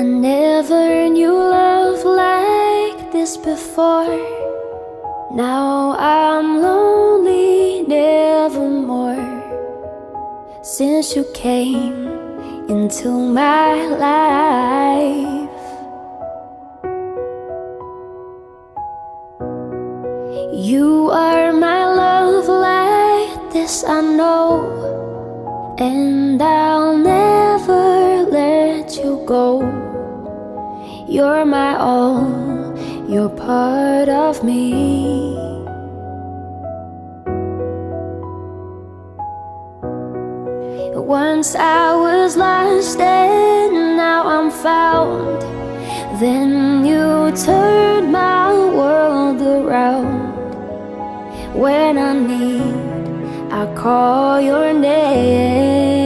never knew love like this before. Now I'm lonely nevermore. Since you came into my life, you are my love, like this I know, and I'll never let you go. You're my all, you're part of me. Once I was lost and now I'm found. Then you turned my world around. When I need, I call your name.